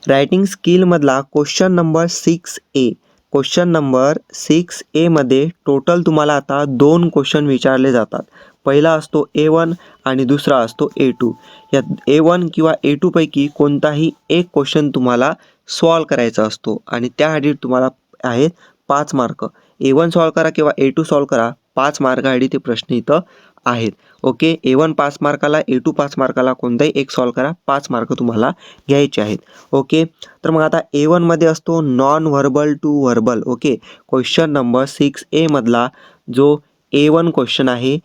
Writing स्किलमधला question number 6A. Question number 6A मध्ये total तुम्हाला आता 2 क्वेश्चन विचारले जातात. पहिला असतो A1 आणि दुसरा असतो A2. या A1 किंवा A2 पैकी कोणताही एक क्वेश्चन तुम्हाला सॉल्व करायचा असतो आणि त्यासाठी तुम्हाला आहेत 5 मार्क. A1 सॉल्व करा किंवा A2 सॉल्व करा, 5 मार्कासाठी ते प्रश्न इथं आहेत. ओके, A1 5 मार्काला, A2 5 मार्काला, कोणताही एक सॉल्व करा, 5 मार्क तुम्हाला घ्यायचे आहेत. ओके, तर मग आता A1 मध्ये असतो non verbal to verbal. Okay, question number 6A मधला जो A1 क्वेश्चन आहे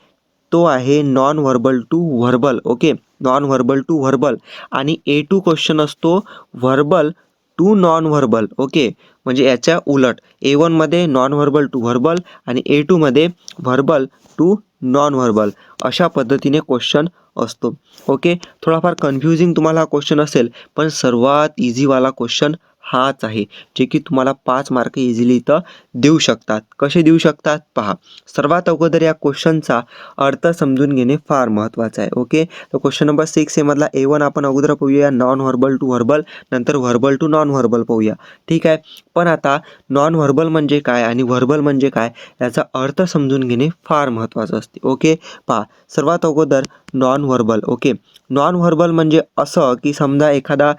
तो आहे non verbal to verbal. Okay, non verbal to verbal. आणि A2 क्वेश्चन असतो verbal to non verbal. Okay, म्हणजे याच्या उलट A1 मध्ये नॉन व्हर्बल टू व्हर्बल आणि A2 मध्ये व्हर्बल टू नॉन व्हर्बल, अशा पद्धतीने क्वेश्चन असतो. ओके, थोडाफार कन्फ्युजिंग तुम्हाला हा क्वेश्चन असेल, पण सर्वात इझीवाला क्वेश्चन हाच आहे, जे की तुम्हाला 5 मार्क इझिली इथं देऊ शकतात. कसे देऊ शकतात पहा. सर्वात अगोदर या क्वेश्चनचा अर्थ समजून घेणे फार महत्त्वाचं आहे. ओके, तर क्वेश्चन नंबर 6A मधला A1 आपण अगोदर पाहूया नॉन व्हर्बल टू व्हर्बल, नंतर व्हर्बल टू नॉन व्हर्बल पाहूया. ठीक आहे, पण आता नॉन व्हर्बल म्हणजे काय आणि व्हर्बल म्हणजे काय याचा अर्थ समजून घेणे फार महत्त्वाचं असते. ओके, पहा सर्वात अगोदर non verbal. Okay, non verbal म्हणजे असं की समजा एखादा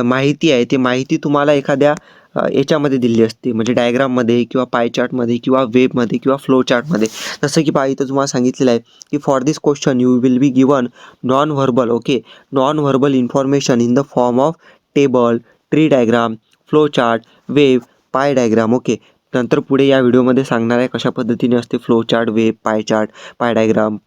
माहिती आहे, ती माहिती तुम्हाला एखाद्या याच्यामध्ये दिली असते, म्हणजे डायग्राममध्ये किंवा पाय चार्टमध्ये किंवा वेबमध्ये किंवा फ्लो चार्टमध्ये. जसं की पहा इथं तुम्हाला सांगितलेलं आहे की for this question you will be given non verbal. Okay, non verbal information in the form of table, tree diagram, flow chart, wave, pie diagram. Okay, नंतर पुढे या व्हिडिओमध्ये सांगणार आहे कशा पद्धतीने असते flow chart, web, pie chart, pie diagram,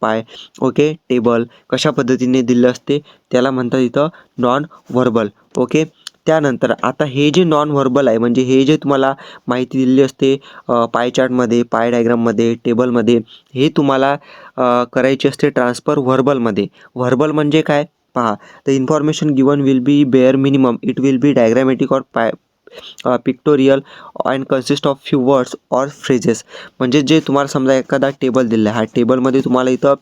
okay, table कशा पद्धतीने दिलं असते, त्याला म्हणतात इथं नॉन व्हर्बल. ओके, त्यानंतर आता हे जे नॉन व्हर्बल आहे, म्हणजे हे जे तुम्हाला माहिती दिलेली असते पाय चार्टमध्ये, पाय डायग्राममध्ये, टेबलमध्ये, हे तुम्हाला करायची असते ट्रान्सफर व्हर्बलमध्ये. व्हर्बल म्हणजे काय पहा, the information given will be bare minimum, it will be diagrammatic or pictorial and consist of few words or phrases. म्हणजे जे तुम्हाला समजा एखादा टेबल दिला आहे, हा टेबलमध्ये तुम्हाला इथं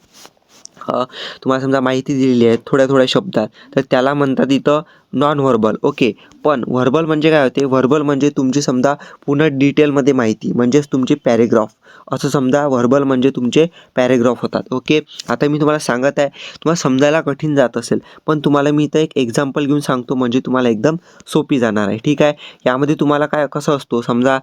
तुम्हाला समजा माहिती दिलेली आहे थोड्या थोड्या शब्दात, तर त्याला म्हणतात इथं नॉन व्हर्बल. ओके, पण व्हर्बल म्हणजे काय होते, व्हर्बल म्हणजे तुमची समजा पूर्ण डिटेलमध्ये माहिती, म्हणजेच तुमचे पॅरेग्राफ, असं समजा व्हर्बल म्हणजे तुमचे पॅरेग्राफ होतात. ओके, आता मी तुम्हाला सांगत आहे, तुम्हाला समजायला कठीण जात असेल, पण तुम्हाला मी इथं एक एक्झाम्पल घेऊन सांगतो, म्हणजे तुम्हाला एकदम सोपी जाणार आहे. ठीक आहे, यामध्ये तुम्हाला काय कसं असतो, समजा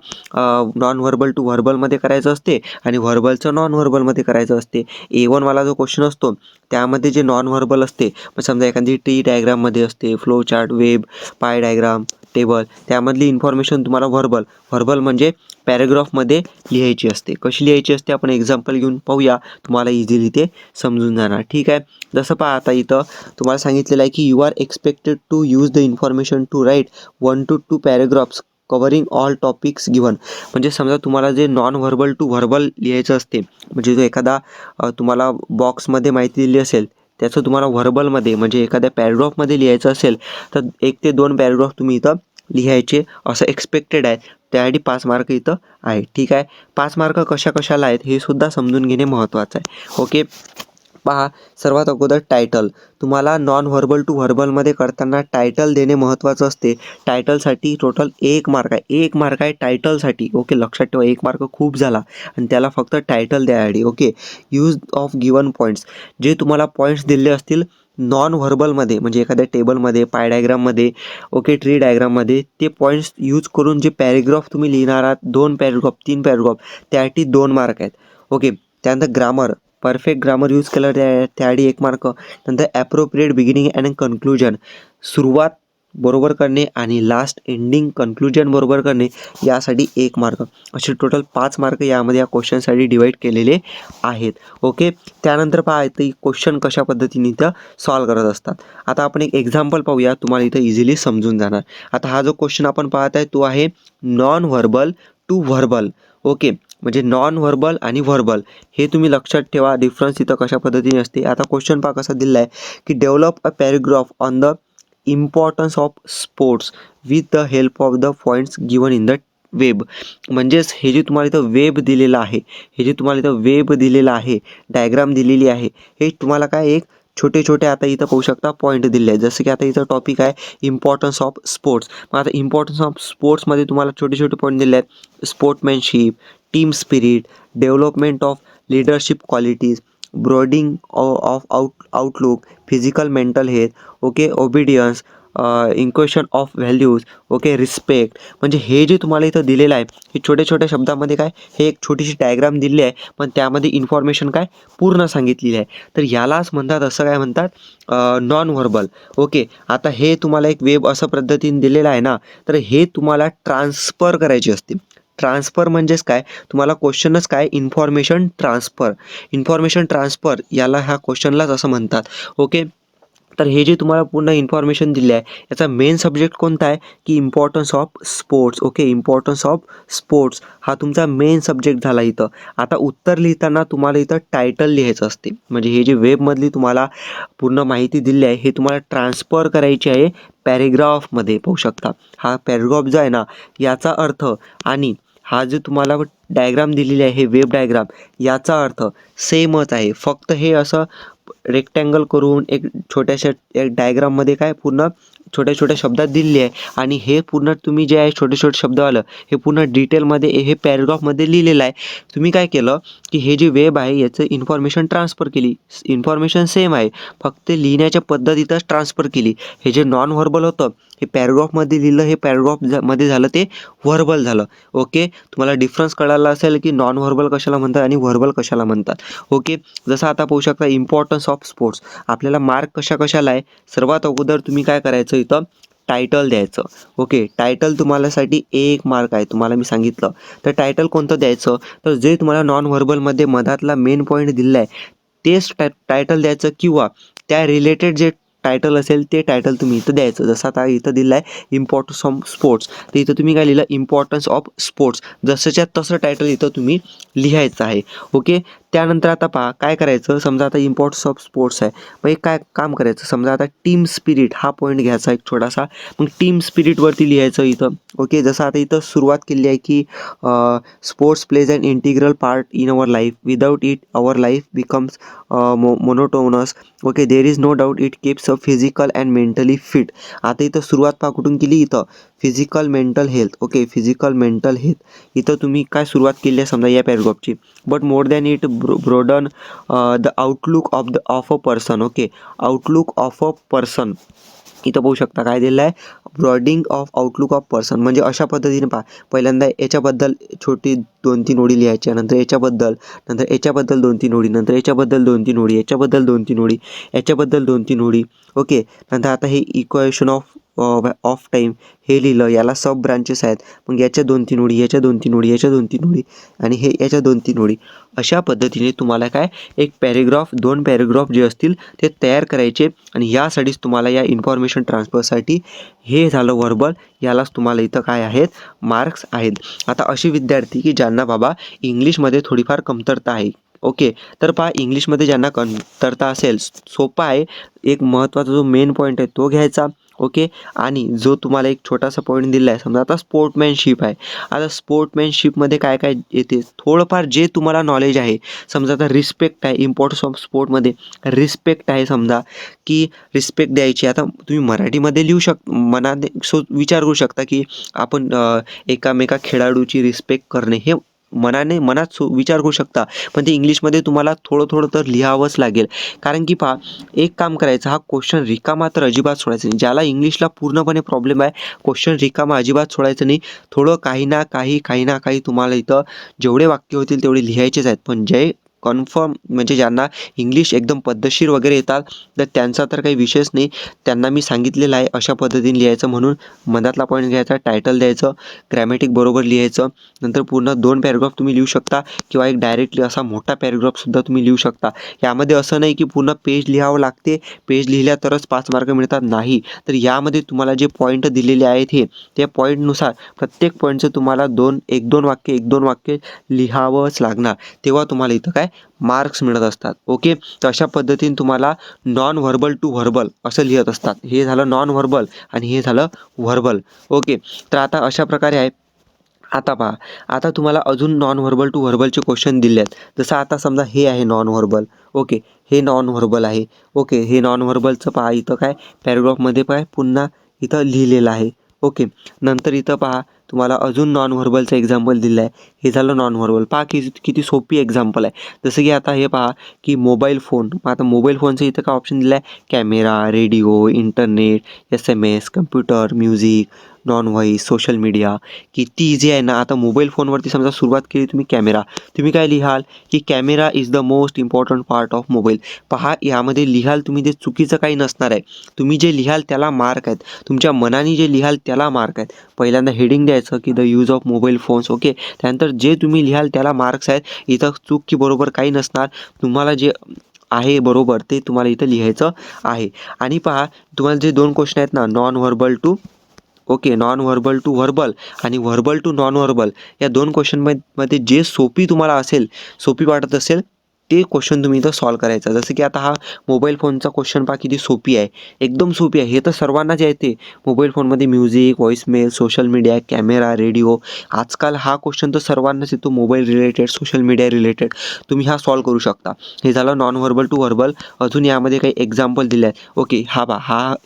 नॉन व्हर्बल टू व्हर्बलमध्ये करायचं असते आणि व्हर्बलचं नॉन व्हर्बलमध्ये करायचं असते. A1 वाला जो क्वेश्चन असतो त्यामध्ये जे नॉन व्हर्बल असते, मग समजा एखादी ट्री डायग्राममध्ये असते, flow chart, web, pie diagram, table, त्यामधली इन्फॉर्मेशन तुम्हाला व्हर्बल म्हणजे पॅरेग्राफमध्ये लिहायची असते. कशी लिहायची असते आपण एक्झाम्पल घेऊन पाहूया, तुम्हाला इझिली ते समजून जाणार. ठीक आहे, जसं पहा आता इथं तुम्हाला सांगितलेलं आहे की you are expected to use the information to write 1 to 2 paragraphs covering all topics given. म्हणजे समजा तुम्हाला जे नॉन व्हर्बल टू व्हर्बल लिहायचं असते, म्हणजे जो एखादा तुम्हाला बॉक्समध्ये माहिती दिली असेल, त्याचं तुम्हाला व्हर्बलमध्ये म्हणजे एखाद्या पॅरेग्राफमध्ये लिहायचं असेल, तर 1 ते 2 पॅरेग्राफ तुम्ही इथं लिहायचे असं एक्सपेक्टेड आहे. त्यासाठी 5 मार्क इथं आहे. ठीक आहे, 5 मार्क कशाला आहेत हे सुद्धा समजून घेणे महत्त्वाचं आहे. ओके, पहा सर्वात अगोदर टायटल. तुम्हाला नॉन व्हर्बल टू व्हर्बलमध्ये करताना टायटल देणे महत्त्वाचं असते. टायटलसाठी टोटल 1 मार्क आहे, 1 मार्क आहे टायटलसाठी. ओके, लक्षात ठेवा, 1 मार्क खूप झाला आणि त्याला फक्त टायटल द्यायसाठी. Okay, use of given points, जे तुम्हाला पॉईंट्स दिले असतील नॉन व्हर्बलमध्ये, म्हणजे एखाद्या टेबलमध्ये, पाय डायग्राममध्ये, ओके, ट्री डायग्राममध्ये, ते पॉईंट्स यूज करून जे पॅरेग्राफ तुम्ही लिहिणार आहात, 2 पॅरेग्राफ 3 पॅरेग्राफ, त्यासाठी 2 मार्क आहेत. ओके, त्यानंतर ग्रामर, परफेक्ट ग्रामर यूज केलं त्यासाठी 1 मार्क. नंतर ॲप्रोप्रिएट बिगिनिंग अँड कन्क्लुजन, सुरुवात बरोबर करणे आणि लास्ट एंडिंग कन्क्लुजन बरोबर करणे, यासाठी 1 मार्क. असे टोटल 5 मार्क यामध्ये या क्वेश्चनसाठी डिवाईड केलेले आहेत. ओके, त्यानंतर पहा इथं क्वेश्चन कशा पद्धतीने इथं सॉल्व करत असतात. आता आपण एक एक्झाम्पल पाहूया, तुम्हाला इथं इझिली समजून जाणार. आता हा जो क्वेश्चन आपण पाहत आहे तो आहे non verbal to verbal. Okay, म्हणजे नॉन व्हर्बल आणि व्हर्बल हे तुम्ही लक्षात ठेवा, डिफरन्स इथं कशा पद्धतीने असते. आता क्वेश्चन पहा कसा दिला आहे की develop a paragraph on the importance of sports with the help of the points given in the web. म्हणजेच हे जे तुम्हाला इथं वेब दिलेलं आहे, डायग्राम दिलेली आहे, हे तुम्हाला काय एक छोटे छोटे आता इथं पाहू शकता पॉईंट दिले आहेत. जसं की आता इथं टॉपिक आहे इम्पॉर्टन्स ऑफ स्पोर्ट्स. मग आता इम्पॉर्टन्स ऑफ स्पोर्ट्समध्ये तुम्हाला छोटे छोटे पॉईंट दिले आहेत. Sportsmanship, team spirit, development of leadership qualities, broadening of outlook, physical mental health, okay, obedience, inculcation of values, okay, respect. म्हणजे हे जे तुम्हाला इथं दिलेलं आहे हे छोट्या छोट्या शब्दामध्ये काय हे एक छोटीशी डायग्राम दिली आहे, पण त्यामध्ये इन्फॉर्मेशन काय पूर्ण सांगितलेली आहे. तर यालाच म्हणतात, असं काय म्हणतात, नॉन व्हर्बल. ओके, आता हे तुम्हाला एक वेब असं पद्धतीने दिलेलं आहे ना, तर हे तुम्हाला ट्रान्सफर करायची असते. ट्रान्सफर म्हणजेच काय, तुम्हाला क्वेश्चनच काय, इन्फॉर्मेशन ट्रान्सफर याला ह्या क्वेश्चनलाच असं म्हणतात. ओके, तर हे जे तुम्हाला पूर्ण इन्फॉर्मेशन दिले आहे याचा मेन सब्जेक्ट कोणता आहे की importance of sports. Okay, importance of sports हा तुमचा मेन सब्जेक्ट झाला इथं. आता उत्तर लिहिताना तुम्हाला इथं टायटल लिहायचं असते. म्हणजे हे जे वेबमधली तुम्हाला पूर्ण माहिती दिली आहे हे तुम्हाला ट्रान्सफर करायची आहे पॅरेग्राफमध्ये. पाहू शकता हा पॅरेग्राफ जो आहे ना याचा अर्थ आणि हा जो तुम्हाला डायग्राम दिलेली आहे हे वेब डायग्राम याचा अर्थ सेमच आहे. फक्त हे असं रेक्टँगल करून एक छोट्याशा एक डायग्राममध्ये काय पूर्ण छोट्या छोट्या शब्दात दिलेली आहे आणि हे पूर्ण तुम्ही जे आहे छोटे छोटे शब्द आलं हे पूर्ण डिटेलमध्ये हे पॅरेग्राफमध्ये लिहिलेलं आहे. तुम्ही काय केलं की हे जे वेब आहे याचं इन्फॉर्मेशन ट्रान्सफर केली. इन्फॉर्मेशन सेम आहे, फक्त लिहिण्याच्या पद्धतीतच ट्रान्सफर केली. हे जे नॉन व्हर्बल होतं हे पॅरेग्राफमध्ये लिहिलं, हे पॅरेग्राफमध्ये झालं ते व्हर्बल झालं. ओके, तुम्हाला डिफरन्स कळाला असेल की नॉन व्हर्बल कशाला म्हणतात आणि व्हर्बल कशाला म्हणतात. ओके, जसं आता पाहू शकता इम्पॉर्टन्स ऑफ स्पोर्ट्स आपल्याला मार्क कशाला आहे. सर्वात अगोदर तुम्ही काय करायचं इथं टायटल द्यायचं. ओके, टायटल तुम्हालासाठी 1 मार्क आहे, तुम्हाला मी सांगितलं. तर टायटल कोणतं द्यायचं, तर जे तुम्हाला नॉन व्हर्बलमध्ये मधातला मेन पॉईंट दिला आहे तेच टायटल द्यायचं किंवा त्या रिलेटेड जे टायटल असेल ते टायटल तुम्ही इथं द्यायचं. जसं आता इथं दिलं आहे इम्पॉर्टन्स ऑफ स्पोर्ट्स, तर इथं तुम्ही काय लिहिलं इम्पॉर्टन्स ऑफ स्पोर्ट्स, जसंच्या तसं टायटल इथं तुम्ही लिहायचं आहे. ओके, त्यानंतर आता पहा काय करायचं. समजा आता इम्पॉर्टन्स ऑफ स्पोर्ट्स आहे, मग एक काय काम करायचं. समजा आता टीम स्पिरिट हा पॉईंट घ्यायचा एक छोटासा, मग टीम स्पिरिटवरती लिहायचं इथं. ओके, जसं आता इथं सुरुवात केली आहे की sports plays an integral part in our life, without it our life becomes monotonous. Okay, there is no doubt it keeps a physical and mentally fit. आता इथं सुरुवात पहा कुठून केली, इथं physical mental health. Okay, physical mental health इथं तुम्ही काय सुरुवात केली आहे समजा या पॅरेग्राफची. But more than it broaden the outlook of a person. Okay, outlook of a person इथं पाहू शकता काय दिलं आहे, ब्रॉडिंग ऑफ आउटलुक ऑफ पर्सन. म्हणजे अशा पद्धतीने पहा, पहिल्यांदा याच्याबद्दल छोटी 2-3 ओळी लिहायच्या, नंतर याच्याबद्दल, नंतर याच्याबद्दल 2-3 ओळी, नंतर याच्याबद्दल 2-3 ओळी, याच्याबद्दल 2-3 ओळी, याच्याबद्दल 2-3 ओळी. ओके, नंतर आता हे इक्वेशन ऑफ टाईम हे लिहिलं, याला सब ब्रांचेस आहेत. मग याच्या 2-3 ओळी, याच्या 2-3 ओळी, याच्या 2-3 ओळी आणि हे याच्या 2-3 ओळी. अशा पद्धतीने तुम्हाला काय एक पॅरेग्राफ 2 पॅरेग्राफ जे असतील ते तयार करायचे आणि यासाठीच तुम्हाला या इन्फॉर्मेशन ट्रान्सफरसाठी हे झालं व्हर्बल, यालाच तुम्हाला इथं काय आहेत मार्क्स आहेत. आता असे विद्यार्थी की ज्यांना बाबा इंग्लिशमध्ये थोडीफार कमतरता आहे. ओके, तर पहा इंग्लिशमध्ये ज्यांना कमतरता असेल सोपा आहे, एक महत्त्वाचा जो मेन पॉईंट आहे तो घ्यायचा. ओके, आणि जो तुम्हाला एक छोटासा पॉईंट दिला आहे समजा आता स्पोर्टमॅनशिप आहे. आता स्पोर्टमॅनशिपमध्ये काय काय येते थोडंफार जे तुम्हाला नॉलेज आहे. समजा आता रिस्पेक्ट आहे, इम्पॉर्टन्स ऑफ स्पोर्टमध्ये रिस्पेक्ट आहे. समजा की रिस्पेक्ट द्यायची, आता तुम्ही मराठीमध्ये लिहू मनात विचार करू शकता की आपण एकामेका खेळाडूची रिस्पेक्ट करणे हे मनात विचार करू शकता, पण ते इंग्लिशमध्ये तुम्हाला थोडं थोडं तर लिहावंच लागेल. कारण की पहा एक काम करायचं, हा क्वेश्चन रिकामा तर अजिबात सोडायचं नाही. ज्याला इंग्लिशला पूर्णपणे प्रॉब्लेम आहे क्वेश्चन रिकामा अजिबात सोडायचं नाही. थोडं काही ना काही तुम्हाला इथं जेवढे वाक्य होतील तेवढे लिहायचेच आहेत. पण जे कन्फर्म म्हणजे ज्यांना इंग्लिश एकदम पद्धतशीर वगैरे येतात तर त्यांचा तर काही विषयच नाही. त्यांना मी सांगितलेलं आहे अशा पद्धतीने लिहायचं. म्हणून मधातला पॉईंट घ्यायचा, टायटल द्यायचं, ग्रॅमॅटिक बरोबर लिहायचं, नंतर पूर्ण 2 पॅरेग्राफ तुम्ही लिहू शकता किंवा एक डायरेक्टली असा मोठा पॅरेग्राफसुद्धा तुम्ही लिहू शकता. यामध्ये असं नाही की पूर्ण पेज लिहावं लागते, पेज लिहिल्या तरच 5 मार्क मिळतात, नाही. तर यामध्ये तुम्हाला जे पॉईंट दिलेले आहेत हे त्या पॉईंटनुसार प्रत्येक पॉईंटचं तुम्हाला 1-2 वाक्य लिहावंच लागणार, तेव्हा तुम्हाला इथं काय मार्क्स मिळत असतात. ओके, तर अशा पद्धतीने तुम्हाला नॉन व्हर्बल टू व्हर्बल असं लिहित असतात. हे झालं नॉन व्हर्बल आणि हे झालं व्हर्बल. ओके, तर आता अशा प्रकारे आहे. आता पहा, आता तुम्हाला अजून नॉन व्हर्बल टू व्हर्बलचे क्वेश्चन दिले आहेत. जसं आता समजा हे आहे नॉन व्हर्बल. ओके, हे नॉन व्हर्बल आहे. ओके, हे नॉन व्हर्बलचं पहा इथं काय पॅराग्राफमध्ये पुन्हा इथं लिहिलेलं आहे. ओके, नंतर इथं पहा तुम्हाला अजून नॉन व्हर्बलचं एक्झाम्पल दिलं आहे. हे झालं नॉन व्हर्बल. पहा किती सोपी एक्झाम्पल आहे. जसं की आता हे पहा की मोबाईल फोन. आता मोबाईल फोनचं इथं काय ऑप्शन दिलं आहे, camera, radio, internet, SMS, computer, music, non voice, social media. किती इझी आहे ना. आता मोबाईल फोनवरती समजा सुरुवात केली तुम्ही कॅमेरा, तुम्ही काय लिहाल की camera is the most important part of mobile. पहा यामध्ये लिहाल तुम्ही ते चुकीचं काही नसणार आहे. तुम्ही जे लिहाल त्याला मार्क आहेत. तुमच्या मनाने जे लिहाल त्याला मार्क आहेत. पहिल्यांदा हेडिंग द्यायचं की the use of mobile phones. Okay, त्यानंतर जे तुम्ही लिहाल त्याला मार्क्स आहेत. इथं चूक की बरोबर काही नसणार. तुम्हाला जे आहे बरोबर ते तुम्हाला इथं लिहायचं आहे. आणि पहा तुम्हाला जे 2 क्वेश्चन आहेत ना, non verbal to non verbal to verbal आणि व्हर्बल टू नॉन व्हर्बल, या 2 क्वेश्चनमध्ये जे सोपी वाटत असेल ते क्वेश्चन तुम्ही इथं सॉल्व करायचं. जसं की आता हा मोबाईल फोनचा क्वेश्चन पहा किती सोपी आहे, एकदम सोपी आहे. हे तर सर्वांनाच येते. मोबाईल फोनमध्ये music, voicemail, social media, camera, radio. आजकाल हा क्वेश्चन तर सर्वांनाच येतो. Mobile related, social media related तुम्ही हा सॉल्व करू शकता. हे झालं नॉन व्हर्बल टू व्हर्बल. अजून यामध्ये काही एक्झाम्पल दिले आहेत. ओके,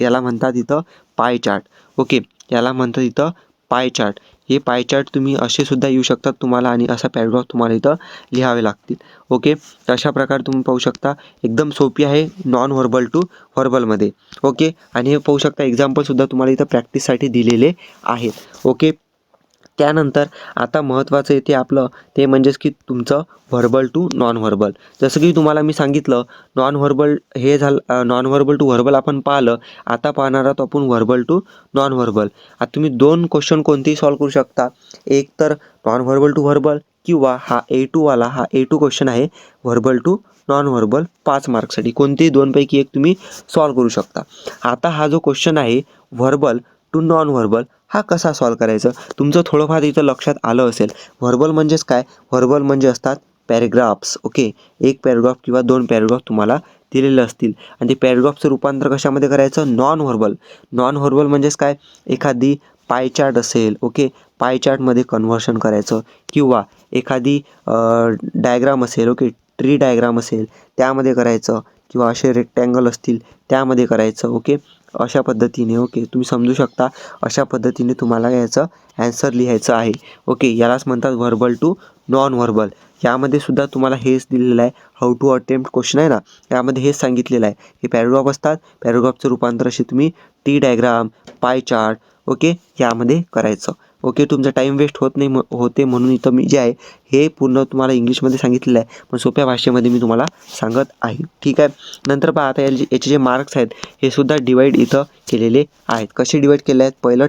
याला म्हणतात इथं पाय चार्ट. ओके, याला म्हणतात इथं पाय चार्ट. हे पाय चार्ट तुम्ही असे सुद्धा येऊ शकतात तुम्हाला आणि असा पॅराग्राफ तुम्हाला इथं लिहावे लागतील. ओके, तर अशा प्रकारे तुम्ही पाहू शकता एकदम सोपी आहे नॉन व्हर्बल टू व्हर्बलमध्ये. ओके, आणि हे पाहू शकता एक्झाम्पलसुद्धा तुम्हाला इथं प्रॅक्टिससाठी दिलेले आहेत. ओके, त्यानंतर आता महत्त्वाचं येते आपलं ते म्हणजेच की तुमचं व्हर्बल टू नॉन व्हर्बल. जसं की तुम्हाला मी सांगितलं नॉन व्हर्बल हे झालं, नॉन व्हर्बल टू व्हर्बल आपण पाहिलं. आता पाहणार आहोत आपण व्हर्बल टू नॉन व्हर्बल. आता तुम्ही 2 क्वेश्चन कोणतेही सॉल्व करू शकता. एक तर नॉन व्हर्बल टू व्हर्बल किंवा हा A2 वाला हा A2 क्वेश्चन आहे व्हर्बल टू नॉन व्हर्बल 5 मार्क्ससाठी. कोणतेही 2 पैकी एक तुम्ही सॉल्व करू शकता. आता हा जो क्वेश्चन आहे व्हर्बल टू नॉन व्हर्बल हा कसा सॉल्व करायचं तुमचं थोडंफार इथं लक्षात आलं असेल. व्हर्बल म्हणजेच काय, व्हर्बल म्हणजे असतात पॅरेग्राफ्स. ओके, एक पॅरेग्राफ किंवा 2 पॅरेग्राफ तुम्हाला दिलेले असतील आणि ते पॅरेग्राफचं रूपांतर कशामध्ये करायचं, नॉन व्हर्बल. नॉन व्हर्बल म्हणजेच काय, एखादी पाय चार्ट असेल. ओके, पाय चार्टमध्ये कन्व्हर्शन करायचं किंवा एखादी डायग्राम असेल. ओके, ट्री डायग्राम असेल त्यामध्ये करायचं किंवा असे रेक्टँगल असतील त्यामध्ये करायचं. ओके, अशा पद्धतीने. ओके, तुम्ही समजू शकता अशा पद्धतीने तुम्हाला याचं ॲन्सर लिहायचं आहे. ओके, यालाच म्हणतात व्हर्बल टू नॉन व्हर्बल. यामध्ये सुद्धा तुम्हाला हेच दिलेलं आहे, हाऊ टू अटेम्प्ट क्वेश्चन आहे ना, यामध्ये हेच सांगितलेलं आहे. हे पॅरेग्राफ असतात, पॅरेग्राफचं रूपांतर असे तुम्ही T diagram, pie chart, okay, यामध्ये करायचं. ओके, तुमचा टाईम वेस्ट होत नाही होते म्हणून इथं मी जे आहे हे पूर्ण तुम्हाला इंग्लिशमध्ये सांगितलेलं आहे, पण सोप्या भाषेमध्ये मी तुम्हाला सांगत आहे. ठीक आहे, नंतर पहा आता याचे जे मार्क्स आहेत हे सुद्धा डिवाईड इथं केलेले आहेत. कसे डिवाईड केले आहेत, पहिलं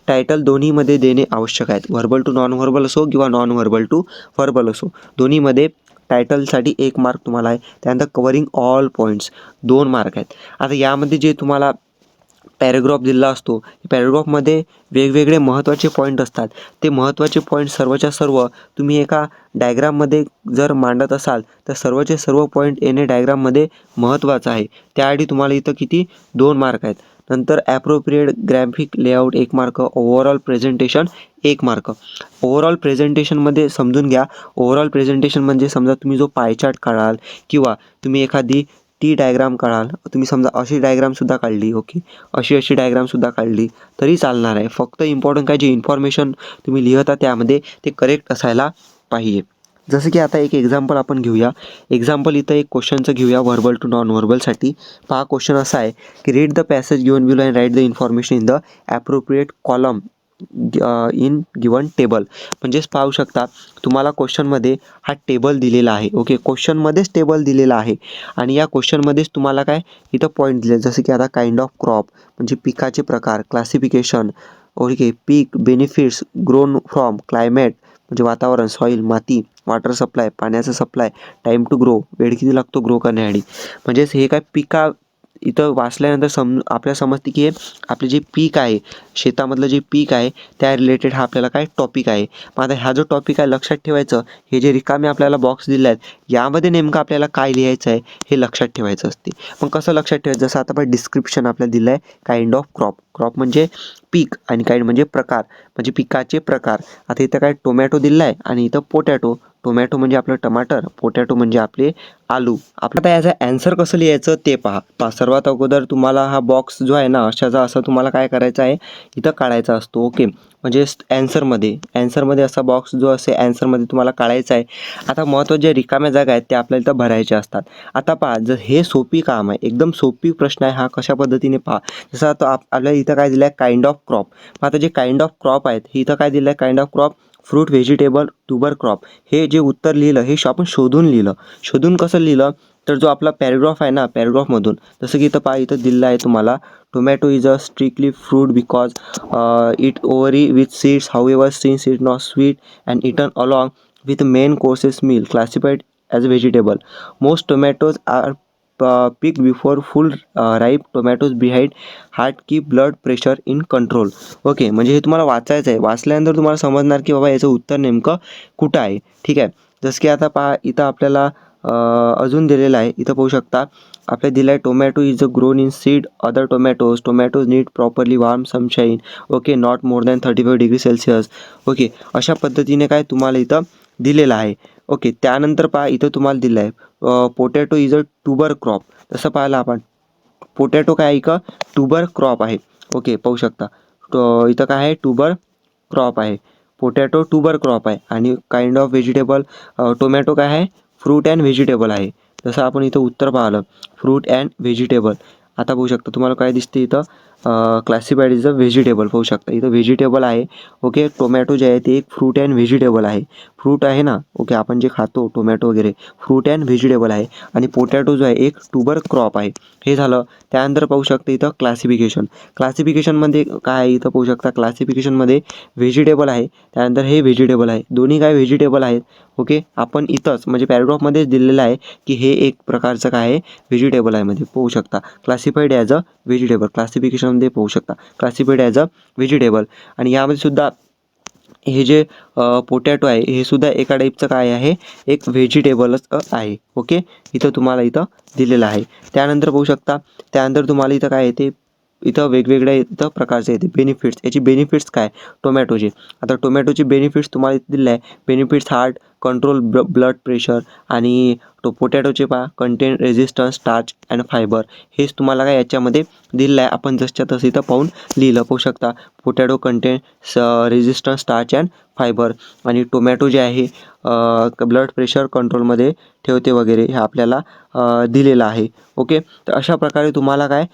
टायटल दोन्हीमध्ये देणे आवश्यक आहेत. व्हर्बल टू नॉन व्हर्बल असो किंवा नॉन व्हर्बल टू व्हर्बल असो, दोन्हीमध्ये टायटलसाठी 1 मार्क तुम्हाला आहे. त्यानंतर कव्हरिंग ऑल पॉईंट्स 2 मार्क आहेत. आता यामध्ये जे तुम्हाला पॅरेग्राफ दिला असतो, पॅरेग्राफमध्ये वेगवेगळे महत्त्वाचे पॉईंट असतात. ते महत्त्वाचे पॉईंट सर्वच्या सर्व तुम्ही एका डायग्राममध्ये जर मांडत असाल तर सर्वचे सर्व पॉईंट येणे डायग्राममध्ये महत्त्वाचं आहे. त्याआधी तुम्हाला इथं किती 2 मार्क आहेत. नंतर appropriate graphic layout 1 mark, overall presentation 1 mark. Overall प्रेझेंटेशनमध्ये समजून घ्या, ओव्हरऑल प्रेझेंटेशन म्हणजे समजा तुम्ही जो पाय चार्ट काढाल किंवा तुम्ही एखादी टी डायग्राम काढाल, तुम्ही समजा अशी डायग्रामसुद्धा काढली. ओके, अशी डायग्रामसुद्धा काढली तरी चालणार आहे. फक्त इम्पॉर्टंट काय, जे इन्फॉर्मेशन तुम्ही लिहता त्यामध्ये ते करेक्ट असायला पाहिजे. जसं की आता एक एक्झाम्पल आपण घेऊया. एक्झाम्पल इथं एक क्वेश्चनचं घेऊया व्हर्बल टू नॉन व्हर्बलसाठी. पहा क्वेश्चन असा आहे की read the passage given below and write the information in the appropriate column in given table. म्हणजेच पाहू शकता तुम्हाला क्वेश्चनमध्ये हा टेबल दिलेला आहे. ओके, क्वेश्चनमध्येच टेबल दिलेला आहे आणि या क्वेश्चनमध्येच तुम्हाला काय इथं पॉईंट दिले, जसं की आता काइंड ऑफ क्रॉप म्हणजे पिकाचे प्रकार, classification. Okay, peak, benefits, grown from, climate म्हणजे वातावरण, सॉईल माती, वॉटर सप्लाय पाण्याचा सप्लाय, टाईम टू ग्रो वेळ किती लागतो ग्रो करण्यासाठी. म्हणजेच हे काय पिका इथं वाचल्यानंतर आपल्याला समजते की हे आपले जे पीक आहे, शेतामधलं जे पीक आहे त्या रिलेटेड हा आपल्याला काय टॉपिक आहे. मग आता हा जो टॉपिक आहे लक्षात ठेवायचं, हे जे रिकामे आपल्याला बॉक्स दिले आहेत यामध्ये नेमकं आपल्याला काय लिहायचं आहे हे लक्षात ठेवायचं असते. मग कसं लक्षात ठेवायचं, जसं आता आपण डिस्क्रिप्शन आपल्याला दिलं आहे काइंड ऑफ क्रॉप म्हणजे पीक आणि काइंड म्हणजे प्रकार म्हणजे पिकाचे प्रकार. आता इथं काय टोमॅटो दिला आहे आणि इथं पोटॅटो टोमॅटो म्हणजे आपलं टमाटर, पोटॅटो म्हणजे आपले आलू. आपलं आता याचं ॲन्सर कसं लिहायचं ते पहा. सर्वात अगोदर तुम्हाला हा बॉक्स जो आहे ना अशाचा असा तुम्हाला काय करायचा आहे इथं काढायचा असतो. ओके, म्हणजे ॲन्सरमध्ये असा बॉक्स जो असेल ॲन्सरमध्ये तुम्हाला काढायचा आहे. आता महत्त्वाच्या ज्या रिकाम्या जागा आहेत त्या आपल्याला इथं भरायच्या असतात. आता पहा, जर हे सोपी काम आहे, एकदम सोपी प्रश्न आहे हा. कशा पद्धतीने पहा, जसं आता आपल्याला इथं काय दिलं आहे काइंड ऑफ क्रॉप. आता जे काइंड ऑफ क्रॉप आहेत हे इथं काय दिलं आहे kind of crop fruit, vegetable, tuber crop. हे जे उत्तर लिहिलं हे आपण शोधून लिहिलं. शोधून कसं लिहिलं तर जो आपला पॅरेग्राफ आहे ना पॅरेग्राफमधून, जसं की इथं पहा, इथं दिलेलं आहे तुम्हाला tomato is a strictly fruit because it ovary with seeds however since it not sweet and eaten along with main courses meal classified as a vegetable. Most tomatoes are picked before full ripe tomatoes behind heart keep blood pressure in control. Okay, म्हणजे हे तुम्हाला वाचायचं आहे. वाचल्यानंतर तुम्हाला समजणार की बाबा याचं उत्तर नेमकं कुठं आहे. ठीक आहे, जसं की आता पहा इथं आपल्याला अजून दिलेलं आहे. इथं पाहू शकता आपल्याला दिलं आहे tomato is a grown in seed other tomatoes need properly warm sunshine. Okay, not more than 35 degree Celsius. Okay, अशा पद्धतीने काय तुम्हाला इथं दिलेलं आहे. ओके, त्यानंतर पहा इथं तुम्हाला दिलं आहे potato is a tuber crop. तसं पाहिलं आपण पोटॅटो काय आहे का ट्यूबर क्रॉप आहे. ओके, पाहू शकता इथं काय आहे ट्यूबर क्रॉप आहे. पोटॅटो ट्यूबर क्रॉप आहे. आणि काइंड ऑफ व्हेजिटेबल टोमॅटो काय आहे फ्रूट अँड व्हेजिटेबल आहे. जसं आपण इथं उत्तर पाहिलं फ्रूट अँड व्हेजिटेबल. आता पाहू शकता तुम्हाला काय दिसते इथं क्लासिफाईड इज अ व्हेजिटेबल. पाहू शकता इथं व्हेजिटेबल आहे. ओके, टोमॅटो जे आहे ते एक फ्रूट अँड व्हेजिटेबल आहे. फ्रूट आहे ना, ओके, आपण जे खातो टोमॅटो वगैरे फ्रूट अँड व्हेजिटेबल आहे. आणि पोटॅटो जो आहे एक ट्यूबर क्रॉप आहे. हे झालं. त्यानंतर पाहू शकता इथं क्लासिफिकेशनमध्ये काय आहे इथं पाहू शकता क्लासिफिकेशनमध्ये व्हेजिटेबल आहे. त्यानंतर हे व्हेजिटेबल आहे. दोन्ही काय व्हेजिटेबल आहेत. ओके, आपण इथंच म्हणजे पॅरेग्राफमध्येच दिलेलं आहे की हे एक प्रकारचं काय आहे व्हेजिटेबल आहे. मध्ये पाहू शकता क्लासिफाईड ॲज अ व्हेजिटेबल. क्लासिफिकेशनमध्ये पाहू शकता क्लासिफाईड ॲज अ व्हेजिटेबल. आणि यामध्ये सुद्धा हे जे पोटॅटो आहे हे सुद्धा एका टाईपचं काय आहे एक व्हेजिटेबलच आहे. ओके, इथं तुम्हाला इथं दिलेलं आहे. त्यानंतर पाहू शकता त्यानंतर तुम्हाला इथं काय येते इथं वेगवेगळ्या इथं प्रकारचे येते बेनिफिट्स. याची बेनिफिट्स काय टोमॅटोचे. आता टोमॅटोचे बेनिफिट्स तुम्हाला इथे दिले आहे. Benefits heart control blood pressure. आणि पोटॅटोचे पहा content resistance starch and fibre. हेच तुम्हाला काय याच्यामध्ये दिलेलं आहे. आपण जसच्या तसं इथं पाहून लिहिलं. पाहू शकता potato content resistance starch and fibre. आणि टोमॅटो जे आहे ब्लड प्रेशर कंट्रोलमध्ये ठेवते वगैरे हे आपल्याला दिलेलं आहे. ओके, तर अशा प्रकारे तुम्हाला काय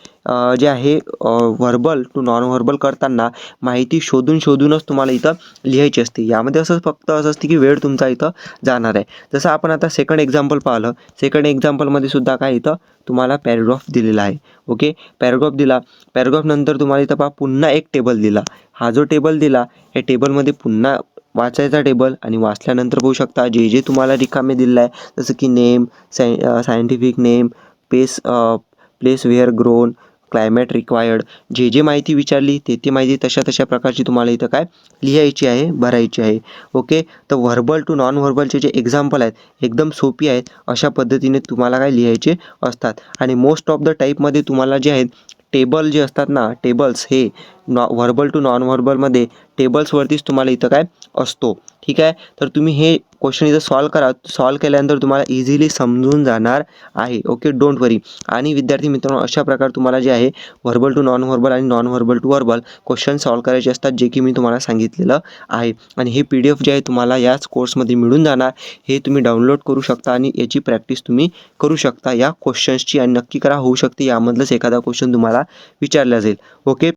जे आहे व्हर्बल टू नॉन व्हर्बल करताना माहिती शोधूनच तुम्हाला इथं लिहायची असते. यामध्ये फक्त असं असते की वेळ तुमचा इथं जाणार आहे. जसं आपण आता सेकंड एक्झाम्पल पाहिलं. सेकंड एक्झाम्पलमध्ये सुद्धा काय इथं तुम्हाला पॅरेग्राफ दिलेला आहे. ओके, पॅरेग्राफ दिला. पॅरेग्राफनंतर तुम्हाला इथं पहा पुन्हा एक टेबल दिला. हा जो टेबल दिला या टेबलमध्ये पुन्हा वाचायचा टेबल. आणि वाचल्यानंतर पाहू शकता जे जे तुम्हाला रिकामे दिलेलं आहे जसं की name scientific name place where grown climate required. जे जे माहिती विचारली ते माहिती तशा प्रकारची तुम्हाला इथं काय लिहायची आहे भरायची आहे. ओके, तर व्हर्बल टू नॉन व्हर्बलचे जे एक्झाम्पल आहेत एकदम सोपी आहेत. अशा पद्धतीने तुम्हाला काय लिहायचे असतात. आणि मोस्ट ऑफ द टाईपमध्ये तुम्हाला जे आहेत टेबल जे असतात ना टेबल्स हे व्हर्बल टू नॉन व्हर्बलमध्ये टेबल्सवरतीच तुम्हाला इथं काय असतो. ठीक आहे, तर तुम्ही हे क्वेश्चन इथं सॉल्व करा. सॉल्व केल्यानंतर तुम्हाला इझिली समजून जाणार आहे. Okay, don't worry. आणि विद्यार्थी मित्रांनो अशा प्रकारे तुम्हाला जे आहे व्हर्बल टू नॉन व्हर्बल आणि non verbal to verbal question solve करायचे असतात जे की मी तुम्हाला सांगितलेलं आहे. आणि हे PDF जे आहे तुम्हाला याच कोर्समध्ये मिळून जाणार. हे तुम्ही डाउनलोड करू शकता आणि याची प्रॅक्टिस तुम्ही करू शकता या क्वेश्चन्सची. आणि नक्की करा, होऊ शकते यामधलंच एखादा क्वेश्चन तुम्हाला विचारला जाईल. ओके.